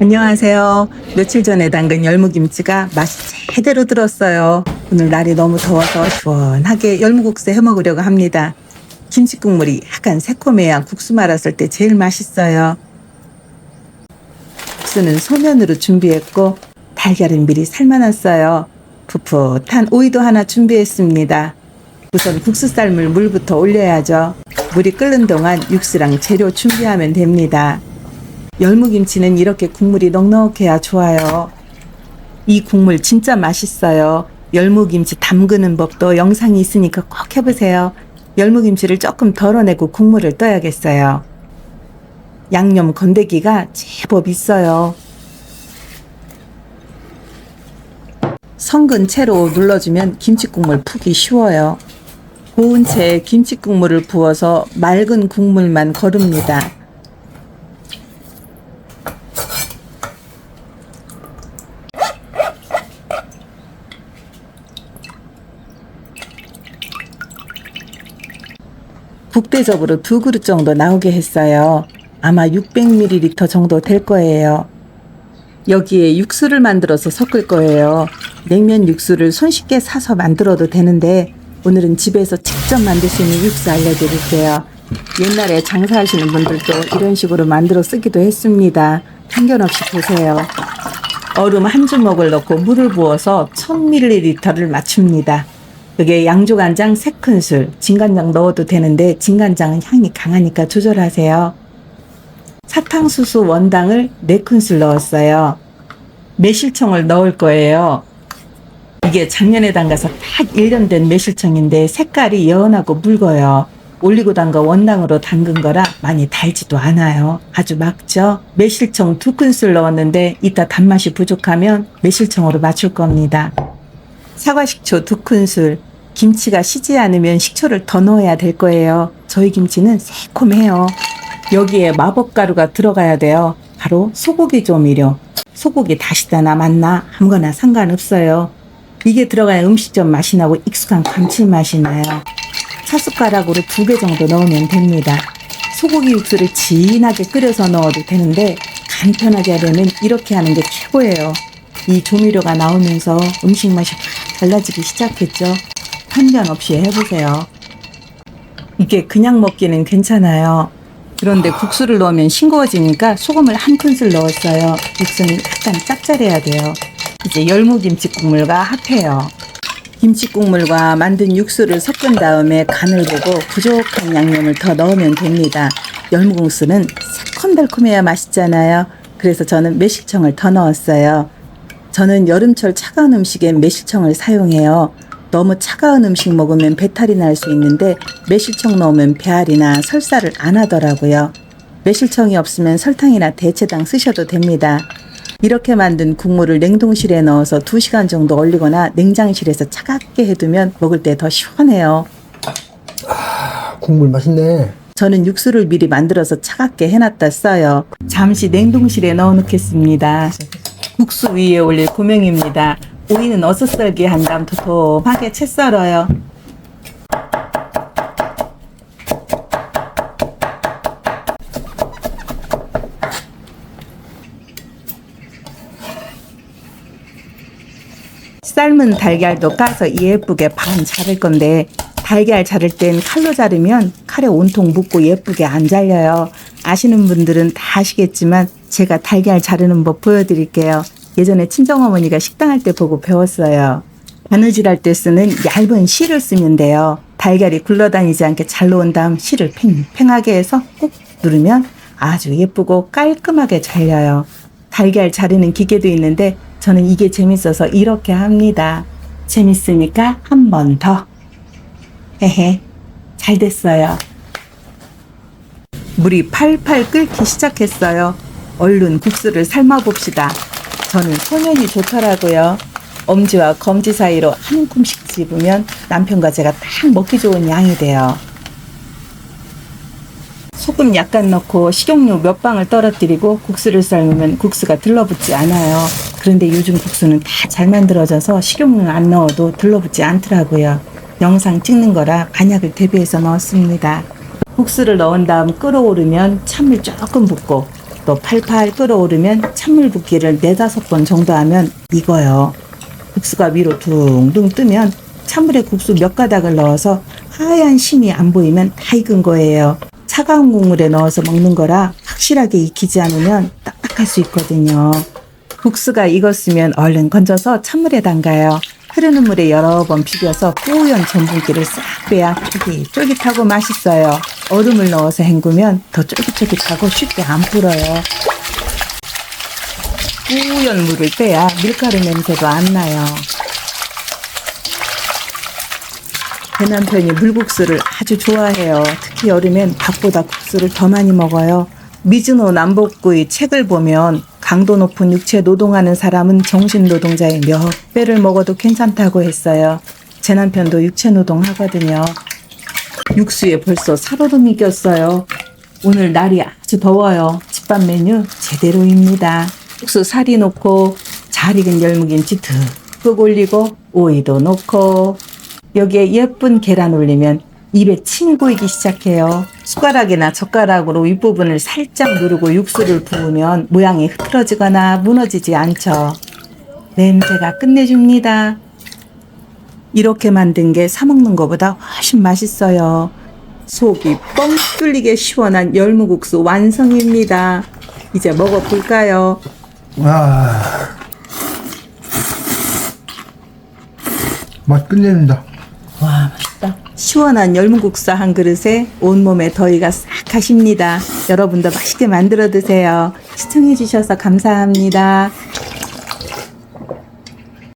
안녕하세요. 며칠 전에 담근 열무김치가 맛이 제대로 들었어요. 오늘 날이 너무 더워서 시원하게 열무국수 해 먹으려고 합니다. 김치 국물이 약간 새콤해야 국수 말았을 때 제일 맛있어요. 국수는 소면으로 준비했고 달걀은 미리 삶아놨어요. 풋풋한 오이도 하나 준비했습니다. 우선 국수 삶을 물부터 올려야죠. 물이 끓는 동안 육수랑 재료 준비하면 됩니다. 열무김치는 이렇게 국물이 넉넉해야 좋아요. 이 국물 진짜 맛있어요. 열무김치 담그는 법도 영상이 있으니까 꼭 해보세요. 열무김치를 조금 덜어내고 국물을 떠야겠어요. 양념 건더기가 제법 있어요. 성근 채로 눌러주면 김치국물 푸기 쉬워요. 고운 채에 김치국물을 부어서 맑은 국물만 거릅니다. 국대접으로 2그릇 정도 나오게 했어요. 아마 600ml 정도 될 거예요. 여기에 육수를 만들어서 섞을 거예요. 냉면 육수를 손쉽게 사서 만들어도 되는데 오늘은 집에서 직접 만들 수 있는 육수 알려드릴게요. 옛날에 장사하시는 분들도 이런 식으로 만들어 쓰기도 했습니다. 편견 없이 보세요. 얼음 한 주먹을 넣고 물을 부어서 1000ml를 맞춥니다. 그게 양조간장 3큰술, 진간장 넣어도 되는데 진간장은 향이 강하니까 조절하세요. 사탕수수 원당을 4큰술 넣었어요. 매실청을 넣을 거예요. 이게 작년에 담가서 딱 1년 된 매실청인데 색깔이 연하고 묽어요. 올리고 담가 원당으로 담근 거라 많이 달지도 않아요. 아주 맑죠? 매실청 2큰술 넣었는데 이따 단맛이 부족하면 매실청으로 맞출 겁니다. 사과식초 2큰술. 김치가 시지 않으면 식초를 더 넣어야 될 거예요. 저희 김치는 새콤해요. 여기에 마법가루가 들어가야 돼요. 바로 소고기 조미료. 소고기 다시다나 맞나 아무거나 상관없어요. 이게 들어가야 음식점 맛이 나고 익숙한 감칠맛이 나요. 찻숟가락으로 2개 정도 넣으면 됩니다. 소고기 육수를 진하게 끓여서 넣어도 되는데 간편하게 하려면 이렇게 하는 게 최고예요. 이 조미료가 나오면서 음식 맛이 확 달라지기 시작했죠. 편견 없이 해보세요. 이게 그냥 먹기는 괜찮아요. 그런데 국수를 넣으면 싱거워지니까 소금을 1큰술 넣었어요. 육수는 약간 짭짤해야 돼요. 이제 열무김치 국물과 합해요. 김치국물과 만든 육수를 섞은 다음에 간을 보고 부족한 양념을 더 넣으면 됩니다. 열무국수는 새콤달콤해야 맛있잖아요. 그래서 저는 매실청을 더 넣었어요. 저는 여름철 차가운 음식에 매실청을 사용해요. 너무 차가운 음식 먹으면 배탈이 날 수 있는데 매실청 넣으면 배앓이나 설사를 안 하더라고요. 매실청이 없으면 설탕이나 대체당 쓰셔도 됩니다. 이렇게 만든 국물을 냉동실에 넣어서 2시간 정도 얼리거나 냉장실에서 차갑게 해두면 먹을 때 더 시원해요. 국물 맛있네. 저는 육수를 미리 만들어서 차갑게 해놨다 써요. 잠시 냉동실에 넣어 놓겠습니다. 국수 위에 올릴 고명입니다. 오이는 어슷썰기 한 다음 도톰하게 채 썰어요. 삶은 달걀도 까서 예쁘게 반 자를 건데 달걀 자를 땐 칼로 자르면 칼에 온통 묻고 예쁘게 안 잘려요. 아시는 분들은 다 아시겠지만 제가 달걀 자르는 법 보여드릴게요. 예전에 친정어머니가 식당할 때 보고 배웠어요. 바느질할 때 쓰는 얇은 실을 쓰면 돼요. 달걀이 굴러다니지 않게 잘 놓은 다음 실을 팽팽하게 해서 꾹 누르면 아주 예쁘고 깔끔하게 잘려요. 달걀 자르는 기계도 있는데 저는 이게 재밌어서 이렇게 합니다. 재밌으니까 한 번 더. 헤헤, 잘 됐어요. 물이 팔팔 끓기 시작했어요. 얼른 국수를 삶아봅시다. 저는 소면이 좋더라고요. 엄지와 검지 사이로 한 움큼씩 집으면 남편과 제가 딱 먹기 좋은 양이 돼요. 소금 약간 넣고 식용유 몇 방울 떨어뜨리고 국수를 삶으면 국수가 들러붙지 않아요. 그런데 요즘 국수는 다 잘 만들어져서 식용유 안 넣어도 들러붙지 않더라고요. 영상 찍는 거라 간약을 대비해서 넣었습니다. 국수를 넣은 다음 끓어오르면 찬물 조금 붓고 또 팔팔 끓어오르면 찬물 붓기를 4-5번 정도 하면 익어요. 국수가 위로 둥둥 뜨면 찬물에 국수 몇 가닥을 넣어서 하얀 심이 안 보이면 다 익은 거예요. 차가운 국물에 넣어서 먹는 거라 확실하게 익히지 않으면 딱딱할 수 있거든요. 국수가 익었으면 얼른 건져서 찬물에 담가요. 흐르는 물에 여러 번 비벼서 뿌연 전분기를 싹 빼야 쫄깃쫄깃하고 맛있어요. 얼음을 넣어서 헹구면 더 쫄깃쫄깃하고 쉽게 안 불어요. 뿌연 물을 빼야 밀가루 냄새도 안 나요. 제 남편이 물국수를 아주 좋아해요. 특히 여름엔 밥보다 국수를 더 많이 먹어요. 미즈노 남복구의 책을 보면 강도 높은 육체 노동하는 사람은 정신 노동자의 몇 배를 먹어도 괜찮다고 했어요. 제 남편도 육체 노동 하거든요. 육수에 벌써 살얼음이 꼈어요. 오늘 날이 아주 더워요. 집밥 메뉴 제대로입니다. 국수 사리 넣고 잘 익은 열무김치 듬뿍 올리고 오이도 넣고 여기에 예쁜 계란 올리면 입에 침이 고이기 시작해요. 숟가락이나 젓가락으로 윗부분을 살짝 누르고 육수를 부으면 모양이 흐트러지거나 무너지지 않죠. 냄새가 끝내줍니다. 이렇게 만든 게 사 먹는 것보다 훨씬 맛있어요. 속이 뻥 뚫리게 시원한 열무국수 완성입니다. 이제 먹어볼까요? 맛 끝냅니다. 와, 맛있다. 시원한 열무국수 한 그릇에 온몸에 더위가 싹 가십니다. 여러분도 맛있게 만들어 드세요. 시청해 주셔서 감사합니다.